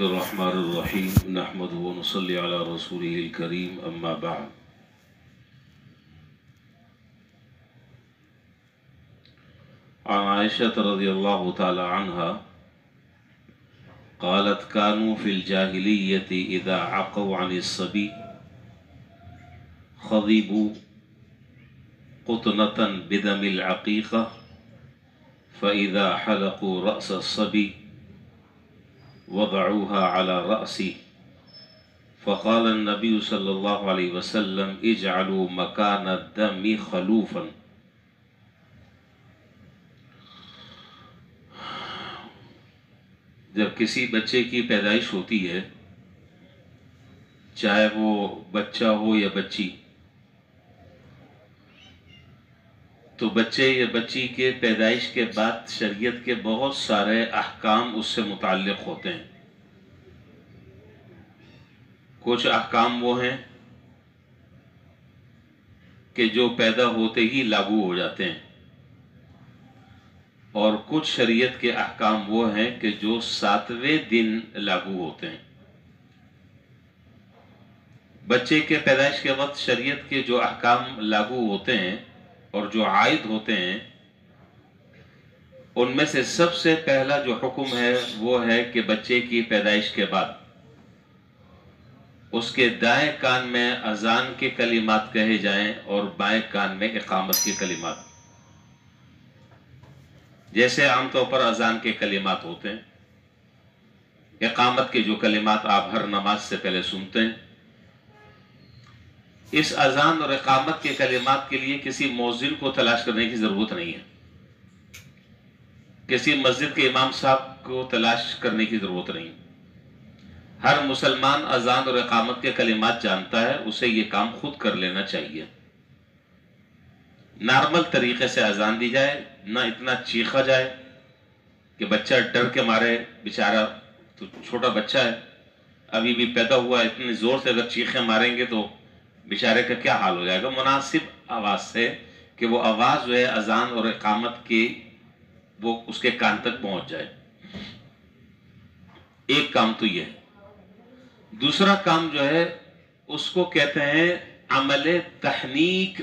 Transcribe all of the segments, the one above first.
الرحمن الرحيم نحمده ونصلي على رسوله الكريم أما بعد. عن عائشة رضي الله تعالى عنها قالت كانوا في الجاهلية إذا عقوا عن الصبي خضبوا قطنة بدم العقيقة فإذا حلقوا رأس الصبي وضعوها على رأسه فقال النبي صلى الله عليه وسلم اجعلوا مكان الدم خلوفا. جب کسی بچے کی پیدائش ہوتی ہے، چاہے وہ بچہ ہو یا بچی، تو بچے یا بچی کے پیدائش کے بعد شریعت کے بہت سارے احکام اس سے متعلق ہوتے ہیں. کچھ احکام وہ ہیں کہ جو پیدا ہوتے ہی لاگو ہو جاتے ہیں، اور کچھ شریعت کے احکام وہ ہیں کہ جو 7ویں دن لاگو ہوتے ہیں. بچے کے پیدائش کے وقت شریعت کے جو احکام لاگو ہوتے ہیں اور جو عائد ہوتے ہیں، ان میں سے سب سے پہلا جو حکم ہے وہ ہے کہ بچے کی پیدائش کے بعد اس کے دائیں کان میں اذان کے کلمات کہے جائیں اور بائیں کان میں اقامت کے کلمات. جیسے عام طور پر اذان کے کلمات ہوتے ہیں، اقامت کے جو کلمات آپ ہر نماز سے پہلے سنتے ہیں، اس اذان اور اقامت کے کلمات کے لیے کسی مؤذن کو تلاش کرنے کی ضرورت نہیں ہے، کسی مسجد کے امام صاحب کو تلاش کرنے کی ضرورت نہیں. ہر مسلمان اذان اور اقامت کے کلمات جانتا ہے، اسے یہ کام خود کر لینا چاہیے. نارمل طریقے سے اذان دی جائے، نہ اتنا چیخا جائے کہ بچہ ڈر کے مارے، بیچارہ تو چھوٹا بچہ ہے، ابھی بھی پیدا ہوا ہے، اتنی زور سے اگر چیخیں ماریں گے تو بیچارے کا کیا حال ہو جائے گا. مناسب آواز سے کہ وہ آواز جو ہے اذان اور اقامت کی وہ اس کے کان تک پہنچ جائے. ایک کام تو یہ ہے. دوسرا کام جو ہے اس کو کہتے ہیں عمل تحنیک.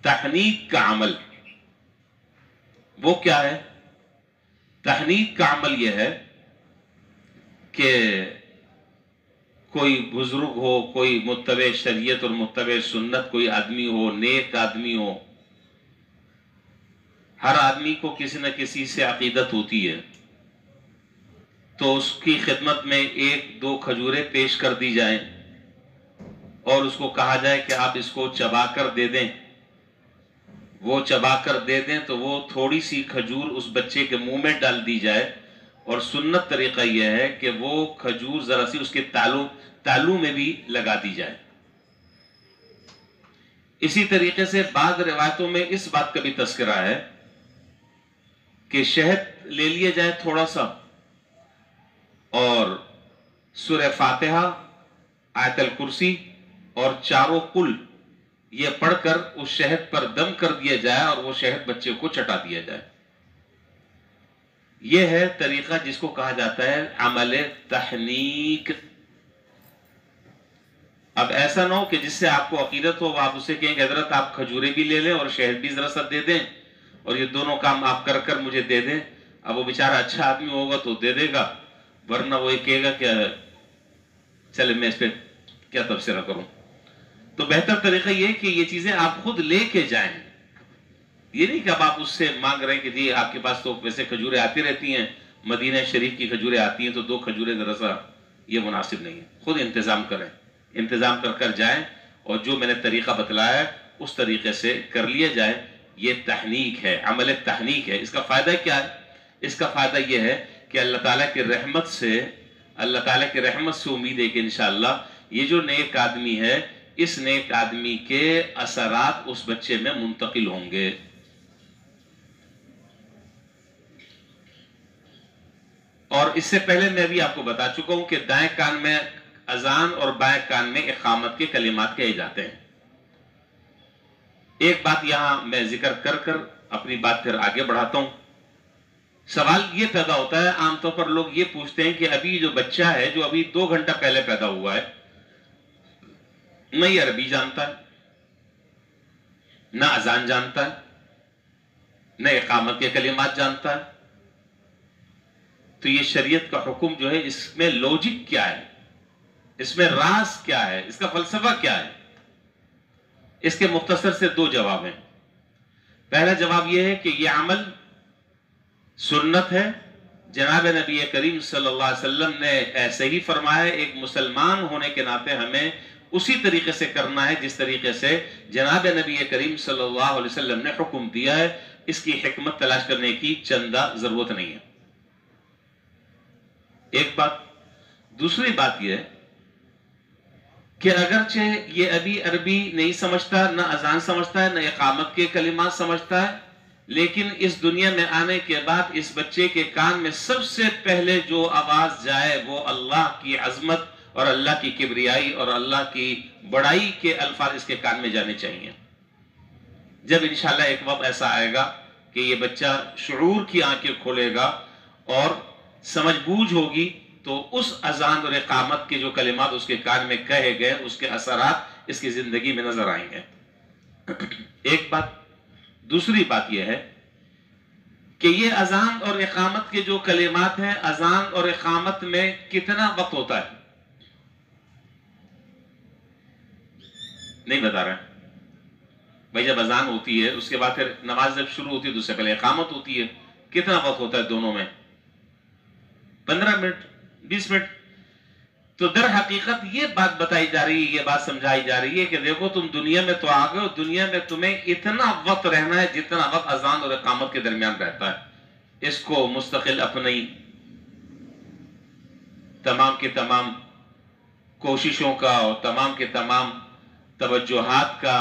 تحنیک کا عمل وہ کیا ہے؟ تحنیک کا عمل یہ ہے کہ کوئی بزرگ ہو، کوئی متبع شریعت اور متبع سنت کوئی آدمی ہو، نیک آدمی ہو. ہر آدمی کو کسی نہ کسی سے عقیدت ہوتی ہے، تو اس کی خدمت میں 1-2 کھجوریں پیش کر دی جائیں اور اس کو کہا جائے کہ آپ اس کو چبا کر دے دیں. وہ چبا کر دے دیں تو وہ تھوڑی سی کھجور اس بچے کے منہ میں ڈال دی جائے، اور سنت طریقہ یہ ہے کہ وہ کھجور ذرا سی اس کے تالو میں بھی لگا دی جائے. اسی طریقے سے بعض روایتوں میں اس بات کا بھی تذکرہ ہے کہ شہد لے لیا جائے تھوڑا سا، اور سورہ فاتحہ، آیت الکرسی اور 4 قل یہ پڑھ کر اس شہد پر دم کر دیا جائے اور وہ شہد بچے کو چٹا دیا جائے. یہ ہے طریقہ جس کو کہا جاتا ہے عمل تحنیک. اب ایسا نہ ہو کہ جس سے آپ کو عقیدت ہو آپ اسے کہیں کہ حضرت آپ کھجورے بھی لے لیں اور شہد بھی ذرا سا دے دیں اور یہ دونوں کام آپ کر کر مجھے دے دیں. اب وہ بیچارہ اچھا آدمی ہوگا تو دے دے گا، ورنہ وہ یہ کہے گا کہ چلے میں اس پہ کیا تبصرہ کروں. تو بہتر طریقہ یہ کہ یہ چیزیں آپ خود لے کے جائیں. یہ نہیں کہ اب آپ اس سے مانگ رہے ہیں کہ جی آپ کے پاس تو ویسے کھجوریں آتی رہتی ہیں، مدینہ شریف کی کھجوریں آتی ہیں تو 2 کھجوریں ذرا سا، یہ مناسب نہیں ہے. خود انتظام کریں، انتظام کر کر جائیں، اور جو میں نے طریقہ بتلایا ہے اس طریقے سے کر لیے جائیں. یہ تحنیک ہے، عمل تحنیک ہے. اس کا فائدہ کیا ہے؟ اس کا فائدہ یہ ہے کہ اللہ تعالیٰ کی رحمت سے امید ہے کہ انشاءاللہ یہ جو نیک آدمی ہے، اس نیک آدمی کے اثرات اس بچے میں منتقل ہوں گے. اور اس سے پہلے میں بھی آپ کو بتا چکا ہوں کہ دائیں کان میں اذان اور بائیں کان میں اقامت کے کلمات کہے جاتے ہیں. ایک بات یہاں میں ذکر کر کر اپنی بات پھر آگے بڑھاتا ہوں سوال یہ پیدا ہوتا ہے عام طور پر لوگ یہ پوچھتے ہیں کہ ابھی جو بچہ ہے جو ابھی 2 گھنٹہ پہلے پیدا ہوا ہے، نہ یہ عربی جانتا ہے، نہ اذان جانتا ہے، نہ اقامت کے کلمات جانتا ہے، تو یہ شریعت کا حکم جو ہے اس میں لوجک کیا ہے، اس میں راز کیا ہے، اس کا فلسفہ کیا ہے؟ اس کے مختصر سے 2 جواب ہیں۔ پہلا جواب یہ ہے کہ یہ عمل سنت ہے، جناب نبی کریم صلی اللہ علیہ وسلم نے ایسے ہی فرمایا ہے، ایک مسلمان ہونے کے ناطے ہمیں اسی طریقے سے کرنا ہے جس طریقے سے جناب نبی کریم صلی اللہ علیہ وسلم نے حکم دیا ہے، اس کی حکمت تلاش کرنے کی چندہ ضرورت نہیں ہے۔ ایک بات۔ دوسری بات یہ ہے کہ اگرچہ یہ ابھی عربی نہیں سمجھتا، نہ اذان سمجھتا ہے، نہ اقامت کے کلمات سمجھتا ہے، لیکن اس دنیا میں آنے کے بعد اس بچے کے کان میں سب سے پہلے جو آواز جائے وہ اللہ کی عظمت اور اللہ کی کبریائی اور اللہ کی بڑائی کے الفاظ اس کے کان میں جانے چاہیے۔ جب انشاءاللہ ایک وقت ایسا آئے گا کہ یہ بچہ شعور کی آنکھیں کھولے گا اور سمجھ بوجھ ہوگی، تو اس اذان اور اقامت کے جو کلمات اس کے کان میں کہے گئے اس کے اثرات اس کی زندگی میں نظر آئیں گے۔ ایک بات۔ دوسری بات یہ ہے کہ یہ اذان اور اقامت کے جو کلمات ہیں، اذان اور اقامت میں کتنا وقت ہوتا ہے؟ نہیں بتا رہے بھائی، جب اذان ہوتی ہے اس کے بعد پھر نماز جب شروع ہوتی ہے تو اس سے پہلے اقامت ہوتی ہے، کتنا وقت ہوتا ہے دونوں میں؟ 15 منٹ، 20 منٹ۔ تو در حقیقت یہ بات بتائی جا رہی ہے، یہ بات سمجھائی جا رہی ہے کہ دیکھو تم دنیا میں تو آ گئے ہو، دنیا میں تمہیں اتنا وقت رہنا ہے جتنا وقت اذان اور اقامت کے درمیان رہتا ہے۔ اس کو مستقل اپنی تمام کے تمام کوششوں کا اور تمام کے تمام توجہات کا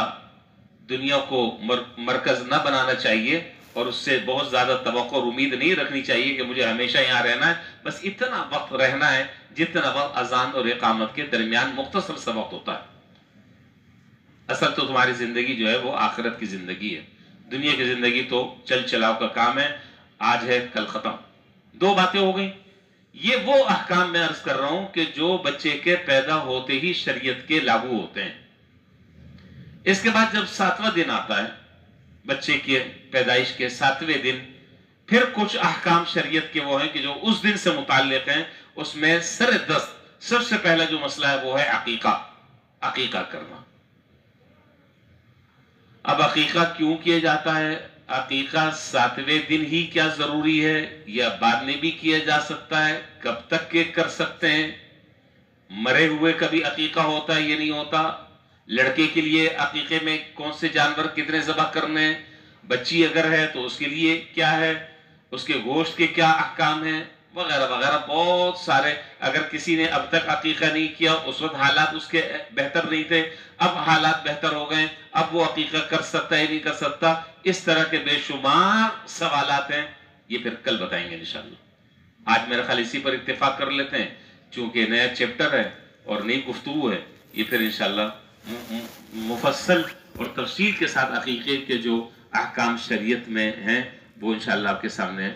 دنیا کو مرکز نہ بنانا چاہیے، اور اس سے بہت زیادہ توقع اور امید نہیں رکھنی چاہیے کہ مجھے ہمیشہ یہاں رہنا ہے۔ بس اتنا وقت رہنا ہے جتنا وقت اذان اور اقامت کے درمیان مختصر سا وقت ہوتا ہے۔ اصل تو تمہاری زندگی جو ہے وہ آخرت کی زندگی ہے، دنیا کی زندگی تو چل چلاؤ کا کام ہے، آج ہے کل ختم۔ 2 باتیں ہو گئیں۔ یہ وہ احکام میں عرض کر رہا ہوں کہ جو بچے کے پیدا ہوتے ہی شریعت کے لاگو ہوتے ہیں۔ اس کے بعد جب 7واں دن آتا ہے، بچے کے پیدائش کے 7ویں دن، پھر کچھ احکام شریعت کے وہ ہیں کہ جو اس دن سے متعلق ہیں۔ اس میں سر دست سب سے پہلا جو مسئلہ ہے وہ ہے عقیقہ، عقیقہ کرنا۔ اب عقیقہ کیوں کیا جاتا ہے؟ عقیقہ 7ویں دن ہی کیا ضروری ہے یا بعد میں بھی کیا جا سکتا ہے؟ کب تک کے کر سکتے ہیں؟ مرے ہوئے کبھی عقیقہ ہوتا ہے یہ نہیں ہوتا؟ لڑکے کے لیے عقیقے میں کون سے جانور کتنے ذبح کرنے ہیں؟ بچی اگر ہے تو اس کے لیے کیا ہے؟ اس کے گوشت کے کیا احکام ہیں؟ وغیرہ وغیرہ بہت سارے۔ اگر کسی نے اب تک عقیقہ نہیں کیا، اس وقت حالات اس کے بہتر نہیں تھے، اب حالات بہتر ہو گئے، اب وہ عقیقہ کر سکتا ہے نہیں کر سکتا، اس طرح کے بے شمار سوالات ہیں۔ یہ پھر کل بتائیں گے انشاءاللہ۔ آج میرا خیال اسی پر اتفاق کر لیتے ہیں، چونکہ نیا چیپٹر ہے اور نئی گفتگو ہے۔ یہ پھر انشاءاللہ مفصل اور تفصیل کے ساتھ عقیقے کے جو احکام شریعت میں ہیں وہ انشاءاللہ آپ کے سامنے